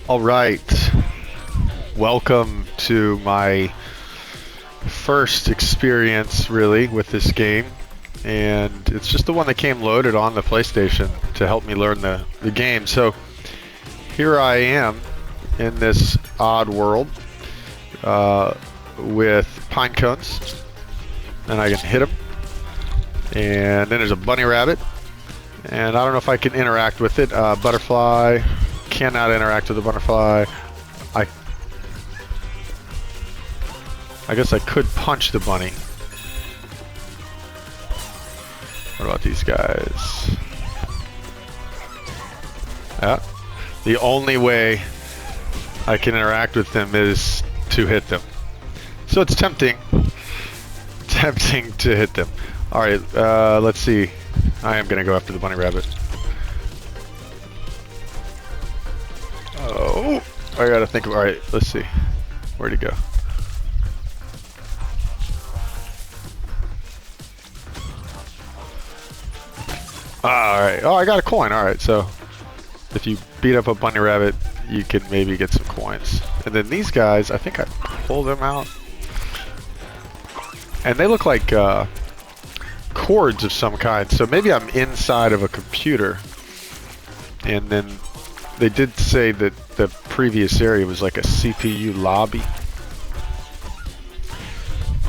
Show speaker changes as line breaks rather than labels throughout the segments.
All right. Welcome to my first experience, really, with this game. And it's just the one that came loaded on the PlayStation to help me learn the game. So here I am in this odd world with pine cones. And I can hit them. And then there's a bunny rabbit. And I don't know if I can interact with it. Butterfly. Cannot interact with the butterfly. I guess I could punch the bunny. What about these guys? Yeah. The only way I can interact with them is to hit them. So it's tempting to hit them. Alright, let's see. I am gonna go after the bunny rabbit. Oh, I gotta think of, alright, let's see. Where'd he go? Alright, oh, I got a coin, alright, so if you beat up a bunny rabbit, you can maybe get some coins. And then these guys, I think I pull them out. And they look like cords of some kind, so maybe I'm inside of a computer. And then they did say that the previous area was like a CPU lobby.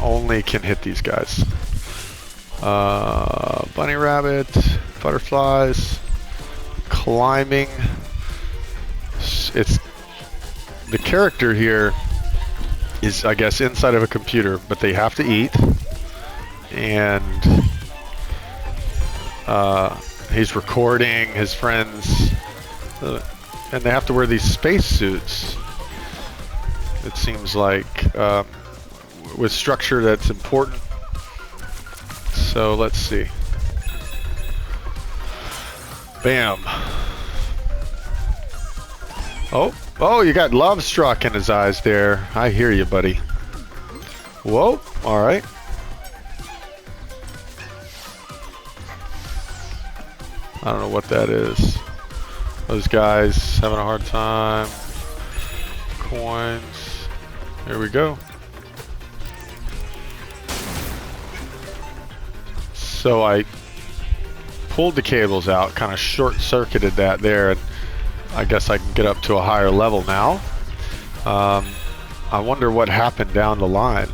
Only can hit these guys. Bunny rabbit, butterflies, climbing. It's the character here is, I guess, inside of a computer, but they have to eat, and he's recording his friends, and they have to wear these space suits. It seems like with structure that's important. So let's see. Bam. Oh, you got love struck in his eyes there. I hear you, buddy. Whoa, all right. I don't know what that is. Those guys having a hard time. Coins. Here we go. So I pulled the cables out, kind of short-circuited that there, and I guess I can get up to a higher level now. I wonder what happened down the line.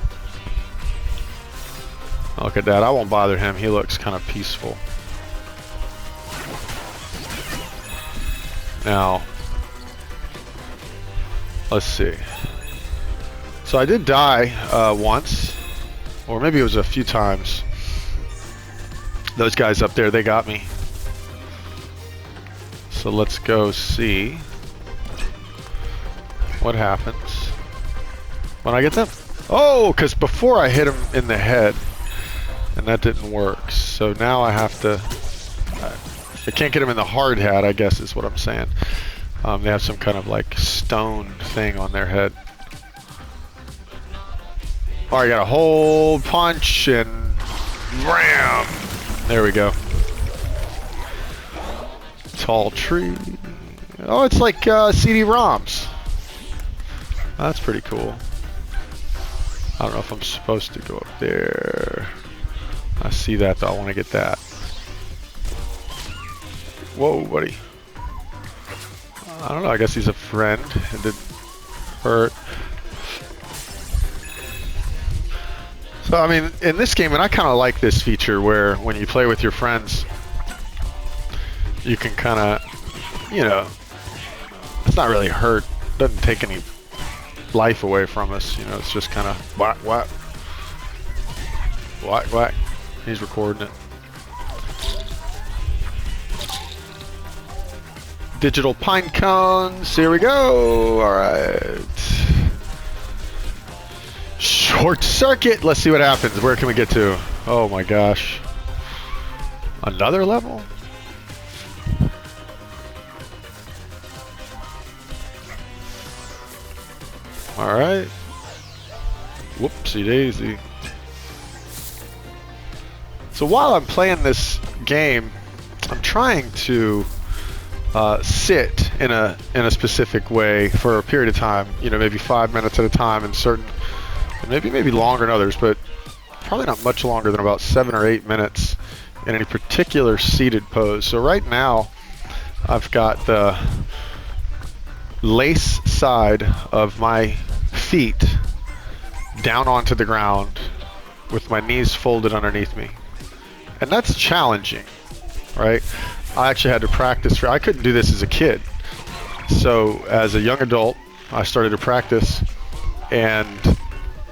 Look at that. I won't bother him. He looks kind of peaceful. Now, let's see. So I did die once, or maybe it was a few times. Those guys up there, they got me. So let's go see what happens when I get them. Oh, because before I hit him in the head, and that didn't work. So now I have to... I can't get him in the hard hat, I guess is what I'm saying. They have some kind of like stone thing on their head. All right, I got a whole punch and ram. There we go. Tall tree. Oh, it's like CD-ROMs. That's pretty cool. I don't know if I'm supposed to go up there. I see that though. I want to get that. Whoa, buddy. I don't know. I guess he's a friend. It didn't hurt. So, I mean, in this game, and I kind of like this feature where when you play with your friends, you can kind of, you know, it's not really hurt. Doesn't take any life away from us. You know, it's just kind of whack, whack. Whack, whack. He's recording it. Digital pine cones. Here we go. All right. Short circuit. Let's see what happens. Where can we get to? Oh my gosh. Another level? All right. Whoopsie daisy. So while I'm playing this game, I'm trying to sit in a specific way for a period of time. You know, maybe 5 minutes at a time in certain, and maybe longer in others, but probably not much longer than about 7 or 8 minutes in any particular seated pose. So right now, I've got the lace side of my feet down onto the ground with my knees folded underneath me. And that's challenging, right? I actually had to practice. I couldn't do this as a kid. So as a young adult, I started to practice, and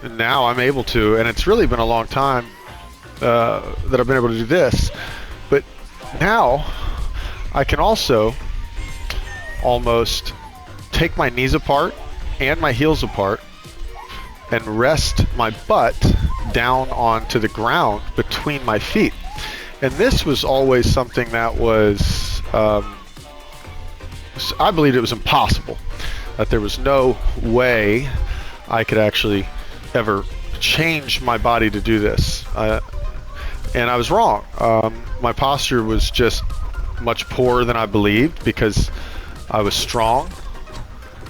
now I'm able to, and it's really been a long time that I've been able to do this. But now I can also almost take my knees apart and my heels apart and rest my butt down onto the ground between my feet. And this was always something that was, I believed it was impossible, that there was no way I could actually ever change my body to do this. And I was wrong. My posture was just much poorer than I believed because I was strong,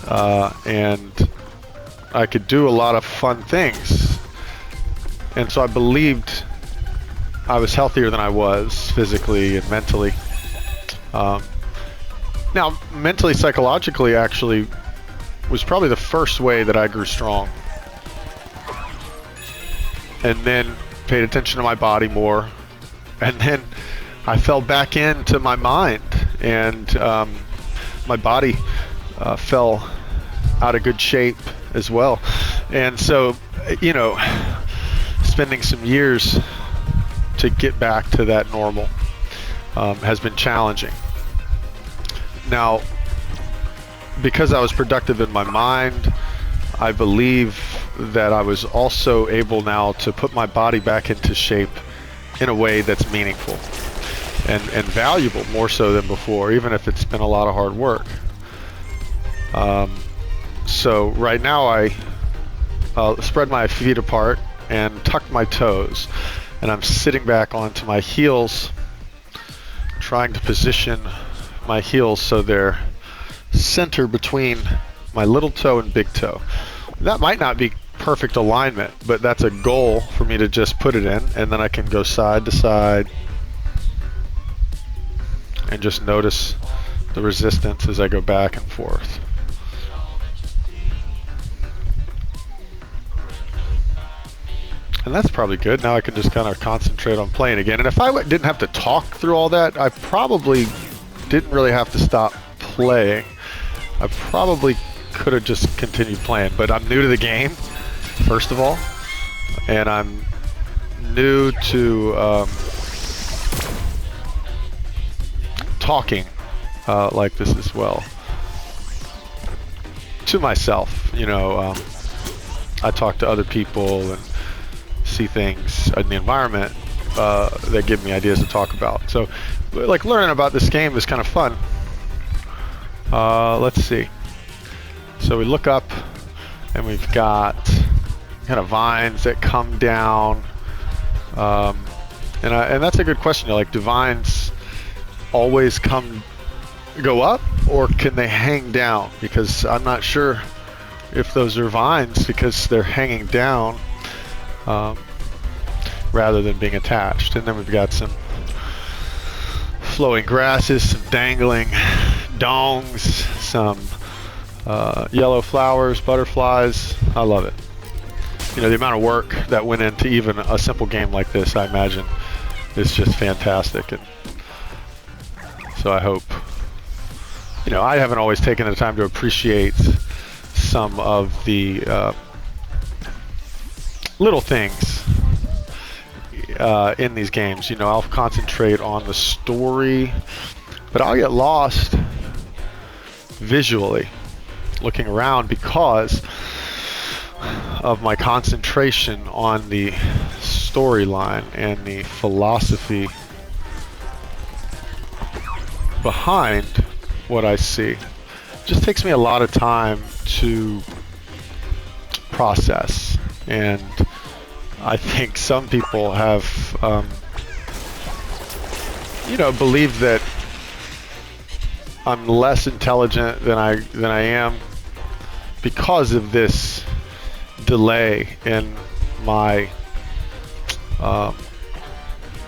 and I could do a lot of fun things. And so I believed I was healthier than I was physically and mentally. Now, mentally, psychologically, actually, was probably the first way that I grew strong. And then paid attention to my body more. And then I fell back into my mind, and my body fell out of good shape as well. And so, you know, spending some years to get back to that normal has been challenging. Now, because I was productive in my mind, I believe that I was also able now to put my body back into shape in a way that's meaningful and valuable, more so than before, even if it's been a lot of hard work. So right now I spread my feet apart and tuck my toes, and I'm sitting back onto my heels, trying to position my heels so they're center between my little toe and big toe. That might not be perfect alignment, but that's a goal for me to just put it in, and then I can go side to side and just notice the resistance as I go back and forth. And that's probably good. Now I can just kind of concentrate on playing again. And if I didn't have to talk through all that, I probably didn't really have to stop playing. I probably could have just continued playing, but I'm new to the game, first of all, and I'm new to talking like this as well to myself. You know, I talk to other people and see things in the environment that give me ideas to talk about. So, like, learning about this game is kind of fun. Let's see. So we look up, and we've got kind of vines that come down, and that's a good question. Like, do vines always go up, or can they hang down? Because I'm not sure if those are vines because they're hanging down rather than being attached. And then we've got some flowing grasses, some dangling dongs, some yellow flowers, butterflies. I love it. You know, the amount of work that went into even a simple game like this, I imagine, is just fantastic. And so I hope, you know, I haven't always taken the time to appreciate some of the little things in these games. You know, I'll concentrate on the story, but I'll get lost visually looking around because of my concentration on the storyline and the philosophy behind what I see. It just takes me a lot of time to process, and I think some people have you know, believed that I'm less intelligent than I am because of this delay in my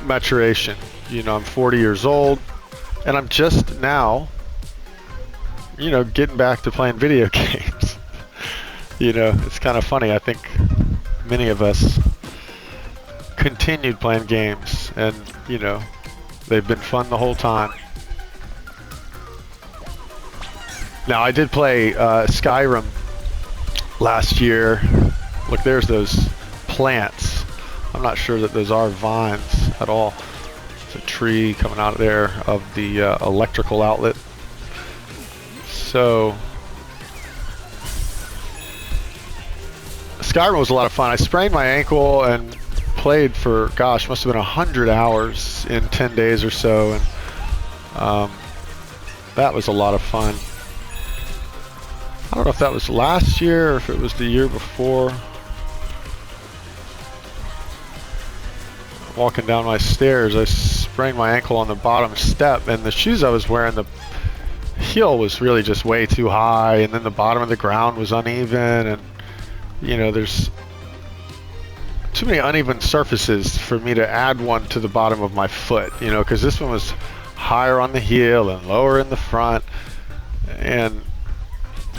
maturation. You know, I'm 40 years old, and I'm just now, you know, getting back to playing video games. You know, it's kind of funny. I think many of us continued playing games, and you know, they've been fun the whole time. Now, I did play Skyrim last year. Look, there's those plants. I'm not sure that those are vines at all. There's a tree coming out of there of the electrical outlet. So Skyrim was a lot of fun. I sprained my ankle and played for, gosh, must have been 100 hours in 10 days or so, and that was a lot of fun. I don't know if that was last year or if it was the year before. Walking down my stairs, I sprained my ankle on the bottom step, and the shoes I was wearing, the heel was really just way too high, and then the bottom of the ground was uneven, and you know, there's too many uneven surfaces for me to add one to the bottom of my foot, you know, because this one was higher on the heel and lower in the front, and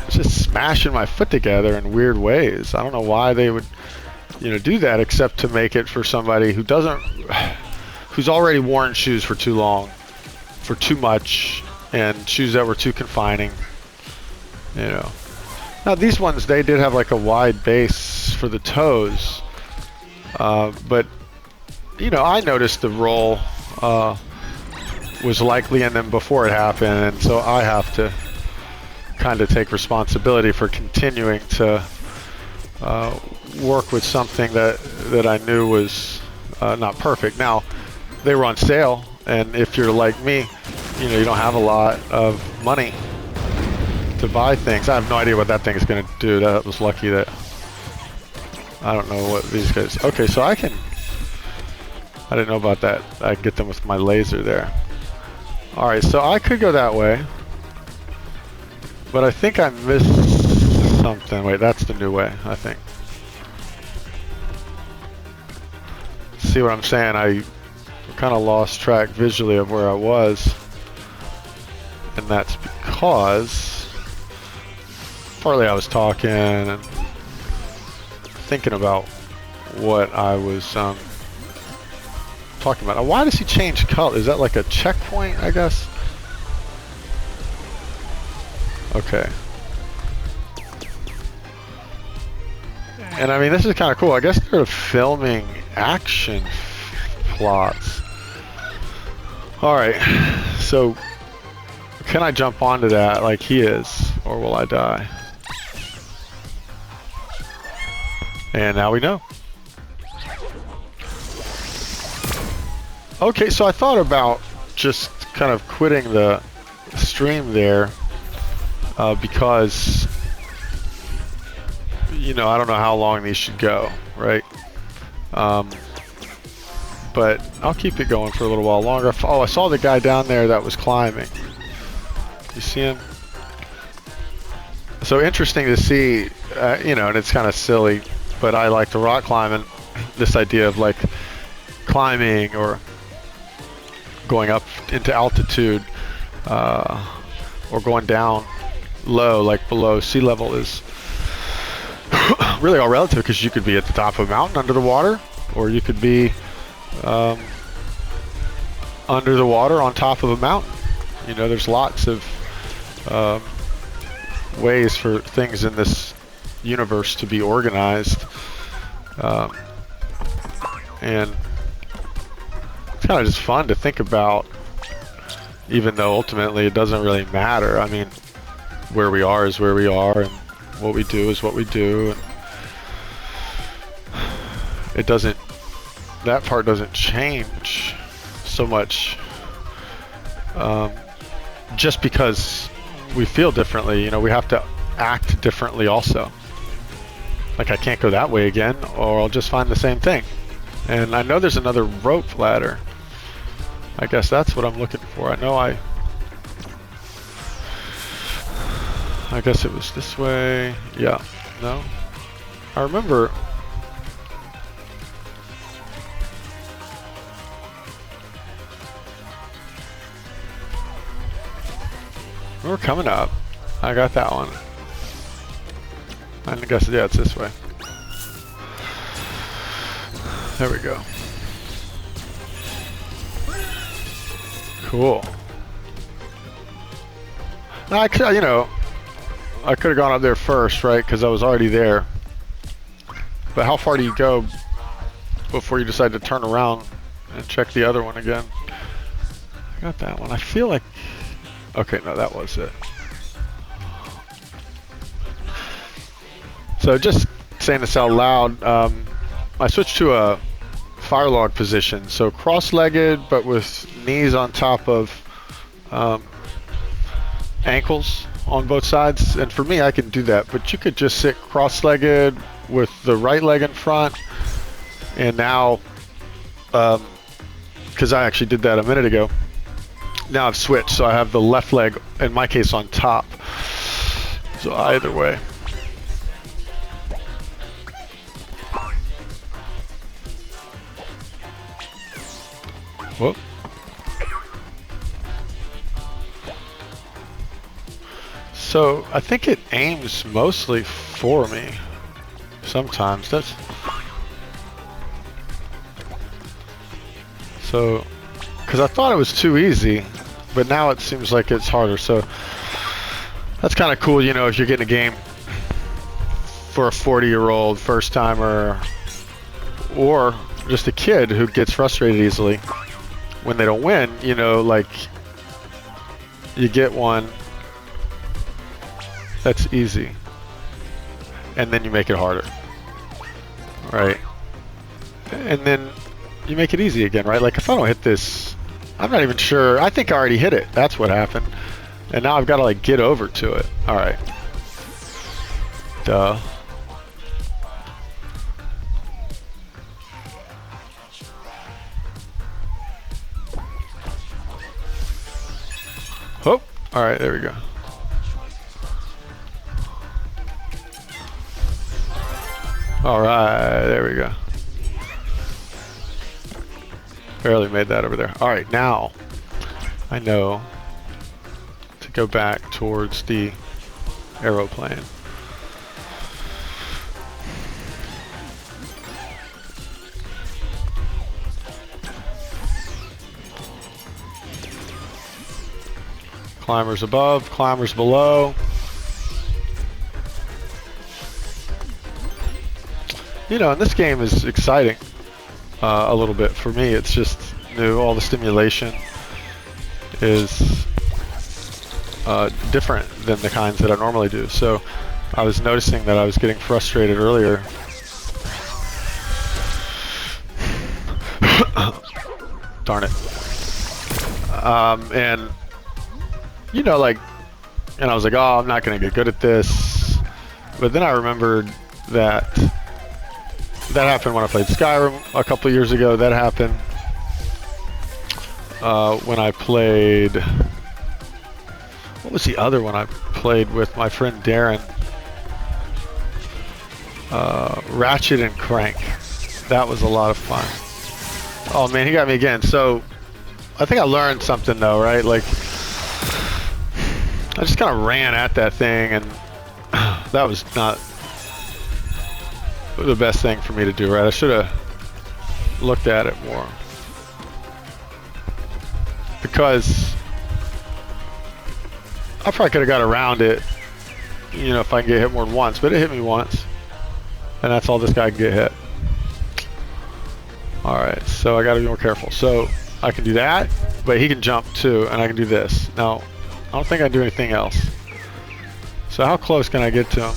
it's just smashing my foot together in weird ways. I don't know why they would, you know, do that, except to make it for somebody who who's already worn shoes for too long, for too much, and shoes that were too confining, you know. Now these ones, they did have like a wide base for the toes, but you know, I noticed the roll was likely in them before it happened, and so I have to kind of take responsibility for continuing to work with something that I knew was not perfect. Now, they were on sale, and if you're like me, you know, you don't have a lot of money to buy things. I have no idea what that thing is going to do. That was lucky that I don't know what these guys. Okay, so I didn't know about that. I can get them with my laser there. All right, so I could go that way, but I think I missed something. Wait, that's the new way, I think. See what I'm saying? I kind of lost track visually of where I was, and that's because partly I was talking and thinking about what I was talking about. Now, why does he change color? Is that like a checkpoint, I guess? Okay. And I mean, this is kind of cool. I guess they're filming action plots. Alright, so can I jump onto that like he is, or will I die? And now we know. Okay, so I thought about just kind of quitting the stream there because, you know, I don't know how long these should go, right? But I'll keep it going for a little while longer. Oh, I saw the guy down there that was climbing. You see him? So interesting to see, you know, and it's kind of silly, but I like the rock climbing, this idea of like climbing or going up into altitude or going down low, like below sea level, is really all relative, because you could be at the top of a mountain under the water, or you could be under the water on top of a mountain. You know, there's lots of ways for things in this universe to be organized, and it's kind of just fun to think about, even though ultimately it doesn't really matter. I mean, where we are is where we are, and what we do is what we do, and it doesn't, that part doesn't change so much just because we feel differently. You know, we have to act differently also. Like, I can't go that way again, or I'll just find the same thing. And I know there's another rope ladder. I guess that's what I'm looking for. I know I guess it was this way. Yeah. No. I remember. We're coming up. I got that one. I guess, yeah, it's this way. There we go. Cool. Now, I could, you know, I could have gone up there first, right? Because I was already there. But how far do you go before you decide to turn around and check the other one again? I got that one. I feel like... Okay, no, that was it. So just saying this out loud, I switched to a fire log position. So cross-legged, but with knees on top of ankles on both sides. And for me, I can do that. But you could just sit cross-legged with the right leg in front. And now, because I actually did that a minute ago, now I've switched. So I have the left leg, in my case, on top. So either way. Whoop. So I think it aims mostly for me. Sometimes that's so, because I thought it was too easy, but now it seems like it's harder. So that's kind of cool, you know, if you're getting a game for a 40-year-old first timer or just a kid who gets frustrated easily when they don't win, you know, like you get one that's easy and then you make it harder, right? And then you make it easy again, right? Like if I don't hit this, I'm not even sure. I think I already hit it. That's what happened. And now I've got to like get over to it. All right. Duh. Oh, all right, there we go. All right, there we go. Barely made that over there. All right, now I know to go back towards the aeroplane. Climbers above, climbers below. You know, and this game is exciting a little bit for me. It's just new. All the stimulation is different than the kinds that I normally do. So I was noticing that I was getting frustrated earlier. Darn it. And you know, like, and I was like, oh, I'm not going to get good at this. But then I remembered that happened when I played Skyrim a couple of years ago. That happened when I played, what was the other one I played with my friend Darren? Ratchet and Crank. That was a lot of fun. Oh man, he got me again. So I think I learned something though, right? Like, I just kind of ran at that thing, and that was not the best thing for me to do, right? I should have looked at it more, because I probably could have got around it, you know, if I can get hit more than once, but it hit me once, and that's all this guy can get hit. All right, so I got to be more careful. So I can do that, but he can jump too, and I can do this. Now, I don't think I can do anything else. So how close can I get to him?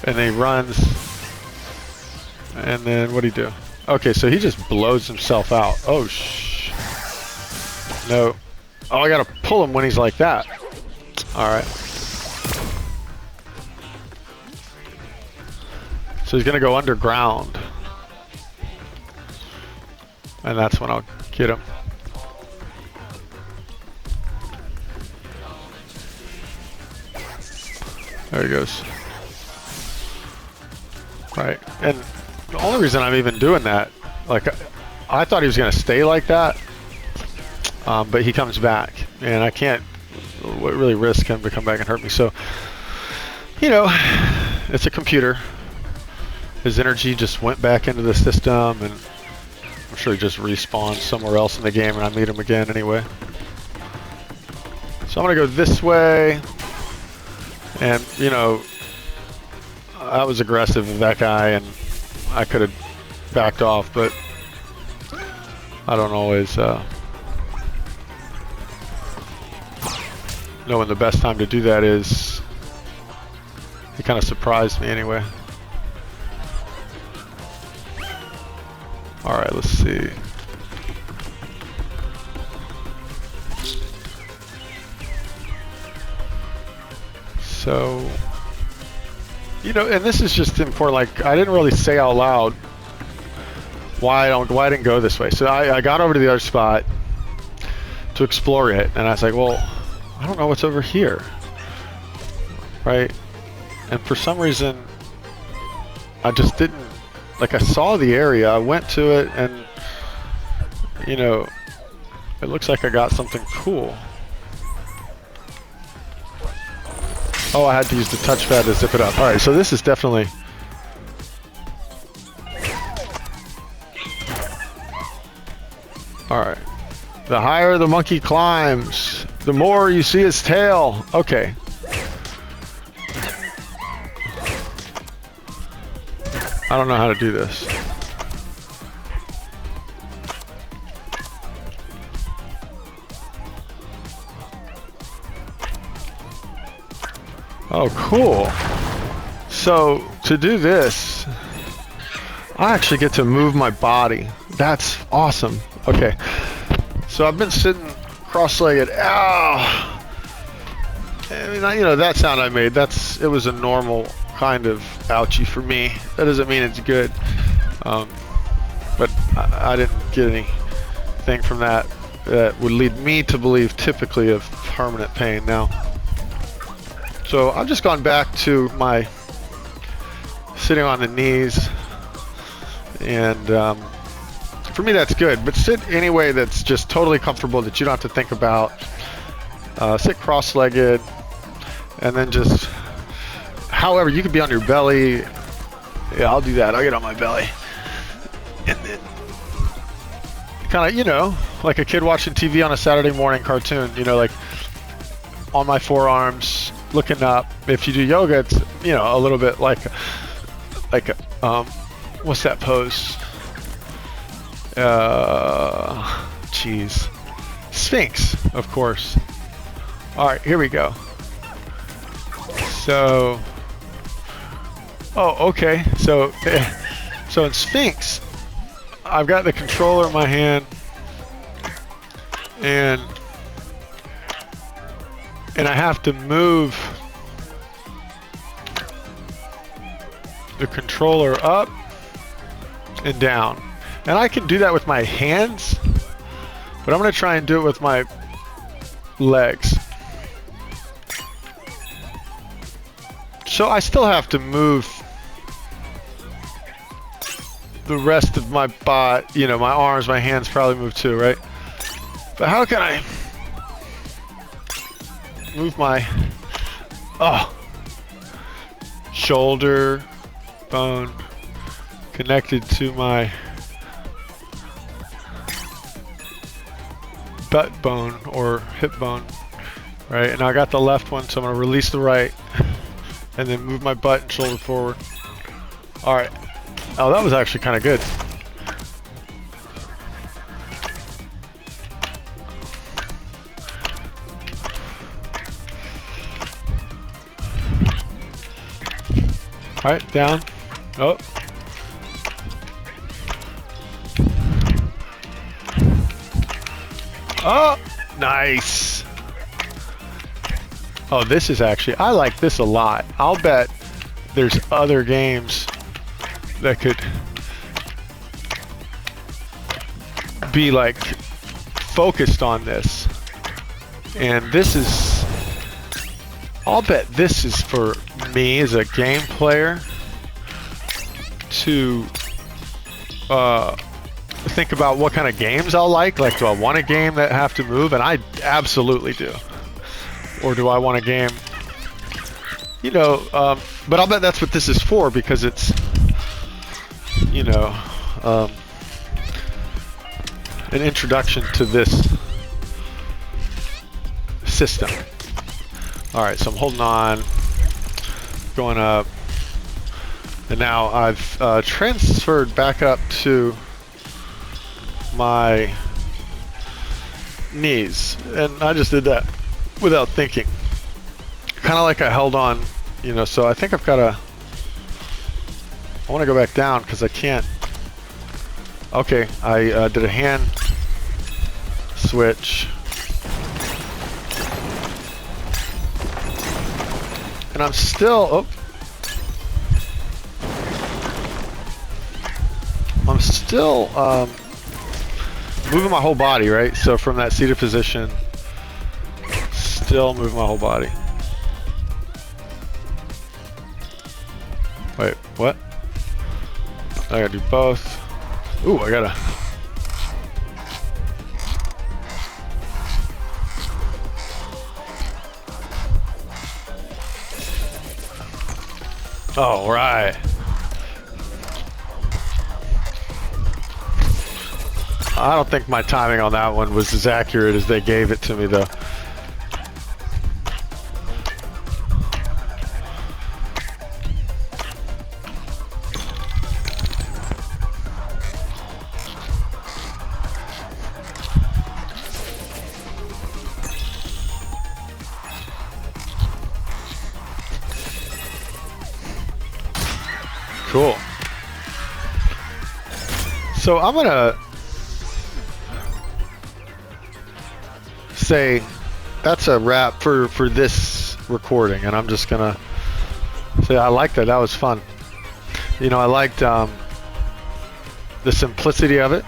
And then he runs. And then what'd he do? Okay, so he just blows himself out. Oh, no. Oh, I gotta pull him when he's like that. Alright. So he's gonna go underground. And that's when I'll get him. There he goes. Right, and the only reason I'm even doing that, like, I thought he was going to stay like that, but he comes back, and I can't really risk him to come back and hurt me. So, you know, it's a computer. His energy just went back into the system, and I'm sure he just respawned somewhere else in the game, and I meet him again anyway. So I'm going to go this way, and, you know, I was aggressive with that guy, and I could have backed off, but I don't always know when the best time to do that is. He kind of surprised me anyway. Alright, let's see. So, you know, and this is just important, like, I didn't really say out loud why I didn't go this way. So I got over to the other spot to explore it, and I was like, well, I don't know what's over here, right? And for some reason, I just didn't, like, I saw the area, I went to it, and, you know, it looks like I got something cool. Oh, I had to use the touchpad to zip it up. Alright, so this is definitely... Alright. The higher the monkey climbs, the more you see its tail. Okay. I don't know how to do this. Oh, cool. So, to do this, I actually get to move my body. That's awesome. Okay. So I've been sitting cross-legged. Ow! I mean, you know, that sound I made, it was a normal kind of ouchie for me. That doesn't mean it's good. But I didn't get anything from that would lead me to believe typically of permanent pain now. So I've just gone back to my sitting on the knees, and for me that's good. But sit any way that's just totally comfortable, that you don't have to think about. Sit cross-legged, and then just, however, you could be on your belly. Yeah, I'll do that. I'll get on my belly. And then kind of, you know, like a kid watching TV on a Saturday morning cartoon, you know, like on my forearms, looking up. If you do yoga, it's, you know, a little bit like what's that pose? Geez. Sphinx, of course. All right, here we go. So, oh, okay. So in Sphinx, I've got the controller in my hand, and I have to move the controller up and down. And I can do that with my hands, but I'm going to try and do it with my legs. So I still have to move the rest of my body, you know, my arms, my hands probably move too, right? But how can I move my shoulder bone connected to my butt bone or hip bone, right? And I got the left one, so I'm gonna release the right and then move my butt and shoulder forward. All right. Oh, that was actually kind of good. All right, down. Oh. Oh, nice. Oh, this is actually, I like this a lot. I'll bet there's other games that could be like focused on this. And this is, I'll bet this is for me as a game player to think about what kind of games I'll like. Like, do I want a game that have to move? And I absolutely do. Or do I want a game, you know, but I'll bet that's what this is for, because it's, you know, an introduction to this system. Alright, so I'm holding on, going up, and now I've transferred back up to my knees, and I just did that without thinking. Kind of like I held on, you know, so I think I've got to, I want to go back down because I can't. Okay, I did a hand switch. And I'm still, I'm still moving my whole body, right? So from that seated position, still moving my whole body. Wait, what? I gotta do both. Ooh, I gotta. Oh, right. I don't think my timing on that one was as accurate as they gave it to me, though. Cool. So I'm gonna say that's a wrap for this recording, and I'm just gonna say I liked that. That was fun. You know, I liked the simplicity of it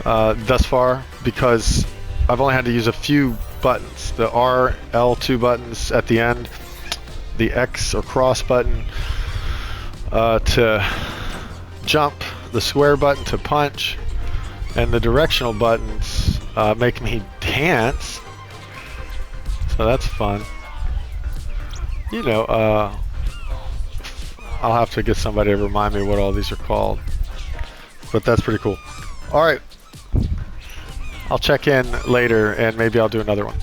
thus far, because I've only had to use a few buttons: the R, L2 buttons at the end, the X or cross button to jump, the square button to punch, and the directional buttons make me dance. So that's fun. You know, I'll have to get somebody to remind me what all these are called. But that's pretty cool. Alright. I'll check in later and maybe I'll do another one.